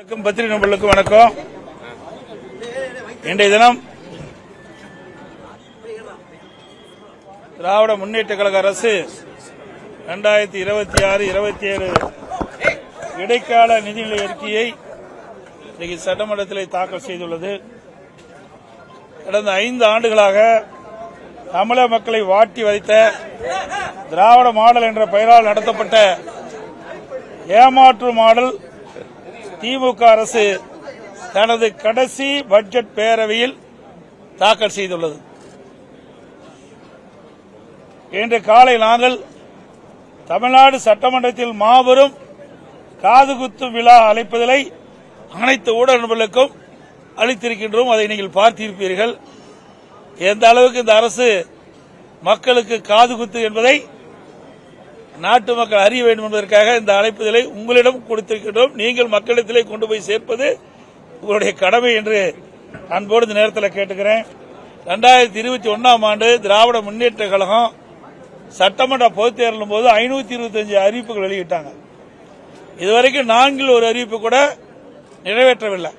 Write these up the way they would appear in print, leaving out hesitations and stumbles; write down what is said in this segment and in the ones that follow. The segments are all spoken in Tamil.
பத்திரிகை நண்பர்களுக்கு வணக்கம். இன்றைய தினம் திராவிட முன்னேற்ற கழக அரசு 2026-27 இடைக்கால நிதிநிலை அறிக்கையை இன்றைக்கு சட்டமன்றத்தில் தாக்கல் செய்துள்ளது. கடந்த 5 ஆண்டுகளாக தமிழக மக்களை வாட்டி வதைத்த திராவிட மாடல் என்ற பெயரால் நடத்தப்பட்ட ஏமாற்று மாடல் திமுக அரசு தனது கடைசி பட்ஜெட் பேரவையில் தாக்கல் செய்துள்ளது. இன்று காலை நாங்கள் தமிழ்நாடு சட்டமன்றத்தில் மாபெரும் காதுகுத்து விழா அழைப்பதிலை அனைத்து ஊடக நண்பர்களுக்கும் அளித்திருக்கின்றோம். அதை நீங்கள் பார்த்திருப்பீர்கள். எந்த அளவுக்கு இந்த அரசு மக்களுக்கு காதுகுத்து என்பதை நாட்டு மக்கள் அறிய வேண்டும் என்பதற்காக இந்த அழைப்புதலை உங்களிடம் கொடுத்திருக்கின்றோம். நீங்கள் மக்களிடத்திலே கொண்டு போய் சேர்ப்பது உங்களுடைய கடமை என்று அன்போடு இந்த நேரத்தில் கேட்டுக்கிறேன். 2021ஆம் ஆண்டு திராவிட முன்னேற்ற கழகம் சட்டமன்ற பொதுத் தேர்தலும் போது 525 அறிவிப்புகள் வெளியிட்டாங்க. இதுவரைக்கும் 4 ஒரு அறிவிப்பு கூட நிறைவேற்றவில்லை.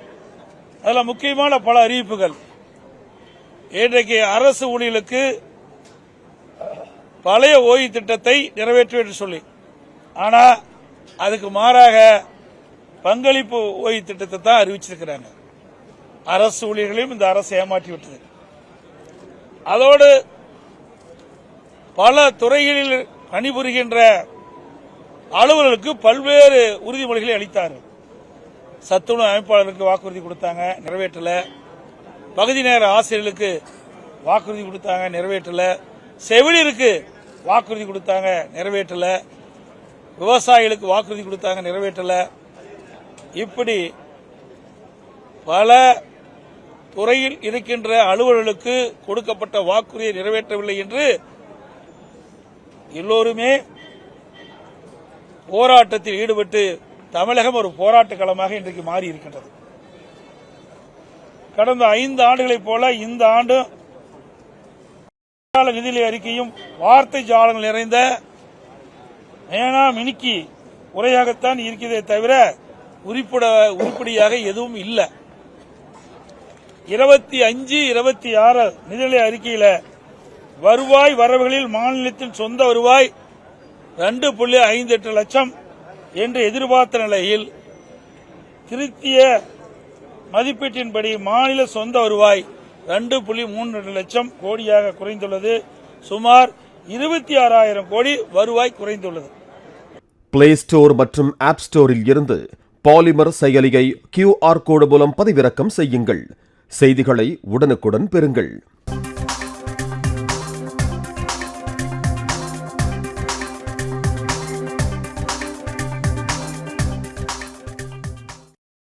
அதில் முக்கியமான பல அறிவிப்புகள் இன்றைக்கு அரசு ஊழியர்களுக்கு பழைய ஓய்வு திட்டத்தை நிறைவேற்ற என்று சொல்லி, ஆனால் அதுக்கு மாறாக பங்களிப்பு ஓய்வு திட்டத்தை தான் அறிவிச்சிருக்கிறாங்க. அரசு ஊழியர்களையும் இந்த அரசு ஏமாற்றிவிட்டது. அதோடு பல துறைகளில் பணிபுரிகின்ற அலுவலர்களுக்கு பல்வேறு உறுதிமொழிகளை அளித்தார்கள். சத்துணவு அமைப்பாளருக்கு வாக்குறுதி கொடுத்தாங்க, நிறைவேற்றல. பகுதி நேர ஆசிரியர்களுக்கு வாக்குறுதி கொடுத்தாங்க, நிறைவேற்றல. செவிலியருக்கு வாக்குறுதி கொடுத்தாங்க, நிறைவேற்றல. விவசாயிகளுக்கு வாக்குறுதி கொடுத்தாங்க, நிறைவேற்றல. இப்படி பல துறையில் இருக்கின்ற அலுவலர்களுக்கு கொடுக்கப்பட்ட வாக்குறுதியை நிறைவேற்றவில்லை என்று எல்லோருமே போராட்டத்தில் ஈடுபட்டு தமிழகம் ஒரு போராட்ட களமாக இன்றைக்கு மாறி இருக்கின்றது. கடந்த 5 ஆண்டுகளைப் போல இந்த ஆண்டு நிதிநிலை அறிக்கையும் வார்த்தை ஜாலங்கள் நிறைந்த மேனா மினுக்கி உரையாகத்தான் இருக்கிறதே தவிர உருப்படியாக எதுவும் இல்லை. 25-26 நிதிநிலை அறிக்கையில வருவாய் வரவுகளில் மாநிலத்தின் சொந்த வருவாய் 2.58 லட்சம் என்று எதிர்பார்த்த நிலையில் திருத்திய மதிப்பீட்டின்படி மாநில சொந்த வருவாய் 2.32 லட்சம் கோடியாக குறைந்துள்ளது. சுமார் 26,000 கோடி வருவாய் குறைந்துள்ளது. பிளே ஸ்டோர் மற்றும் ஆப் ஸ்டோரில் இருந்து பாலிமர் செயலியை QR கோடு மூலம் பதிவிறக்கம் செய்யுங்கள். செய்திகளை உடனுக்குடன் பெறுங்கள்.